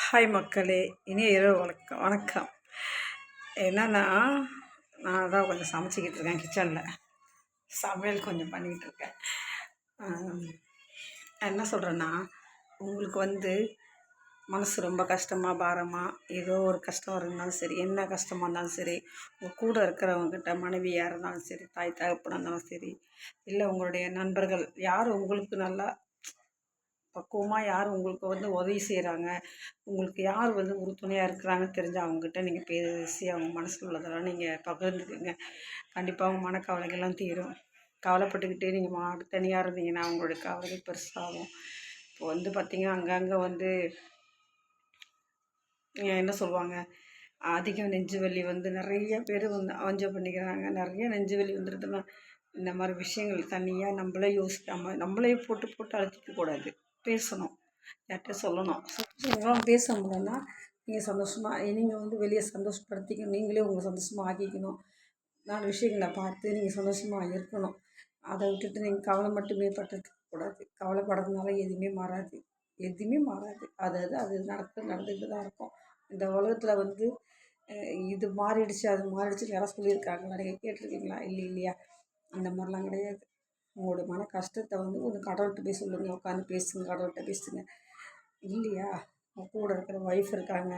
Hi மக்களே, இனிய இரவு வணக்கம் வணக்கம். என்னென்னா, நான் தான் கொஞ்சம் சமைச்சிக்கிட்டு இருக்கேன். கிச்சனில் சமையல் கொஞ்சம் பண்ணிக்கிட்டு இருக்கேன். என்ன சொல்கிறேன்னா, உங்களுக்கு மனசு ரொம்ப கஷ்டமாக பாரமாக ஏதோ ஒரு கஷ்டம் இருந்தாலும் சரி, என்ன கஷ்டமாக இருந்தாலும் சரி, உங்கள் கூட இருக்கிறவங்கக்கிட்ட மனைவியாக இருந்தாலும் சரி, தாய் தகப்பனாக இருந்தாலும் சரி, இல்லை உங்களுடைய நண்பர்கள் யார் உங்களுக்கு நல்லா பக்குவமாக யார் உங்களுக்கு உதவி செய்கிறாங்க, உங்களுக்கு யார் உறுதுணையாக இருக்கிறாங்கன்னு தெரிஞ்சு அவங்ககிட்ட நீங்கள் பேசி அவங்க மனசில் உள்ளதெல்லாம் நீங்கள் பகிர்ந்துக்குங்க. கண்டிப்பாக அவங்க மனக்கவலைகள்லாம் தீரும். கவலைப்பட்டுக்கிட்டே நீங்கள் தனியாக இருந்தீங்கன்னா அவங்களுடைய கவலைகள் பெருசாகும். இப்போ பார்த்திங்கன்னா அங்கங்கே என்ன சொல்லுவாங்க, அதிகம் நெஞ்சு வலி நிறைய பேர் அஞ்ச பண்ணிக்கிறாங்க. நிறைய நெஞ்சு வலி வந்துடுதுன்னா இந்த மாதிரி விஷயங்கள் தனியாக நம்மளே யோசிக்காமல் நம்மளே போட்டு போட்டு அழுத்திக்கக்கூடாது. பேசணும், யார்கிட்ட சொல்லணும். உங்களால் பேச முடியலன்னா நீங்கள் சந்தோஷமாக நீங்கள் வெளியே சந்தோஷப்படுத்திக்கணும். நீங்களே உங்களை சந்தோஷமாக ஆக்கிக்கணும். 4 விஷயங்களை பார்த்து நீங்கள் சந்தோஷமாக இருக்கணும். அதை விட்டுட்டு நீங்கள் கவலை மட்டுமே பட்டுருக்கக்கூடாது. கவலைப்படுறதுனால எதுவுமே மாறாது, எதுவுமே மாறாது. அது நடந்துக்கிட்டு தான் இருக்கும். இந்த உலகத்தில் இது மாறிடுச்சு அது மாறிடுச்சுன்னு யாராவது சொல்லியிருக்காங்களா? நீங்கள் கேட்டிருக்கீங்களா? இல்லையா? அந்த மாதிரிலாம் கிடையாது. உங்களோட மன கஷ்டத்தை ஒன்று கடவுள்கிட்ட போய் சொல்லுங்கள். உட்காந்து பேசுங்க, கடவுள்கிட்ட பேசுங்க. இல்லையா, உங்கள் கூட இருக்கிற ஒய்ஃப் இருக்காங்க,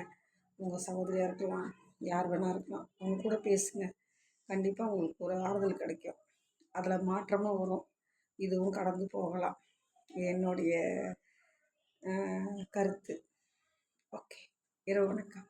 உங்கள் சகோதரியாக இருக்கலாம், யார் வேணால் இருக்கலாம், அவங்க கூட பேசுங்க. கண்டிப்பாக உங்களுக்கு ஒரு ஆறுதல் கிடைக்கும். அதில் மாற்றமும் வரும். இதுவும் கடந்து போகலாம். என்னுடைய கருத்து. ஓகே, இரவு வணக்கம்.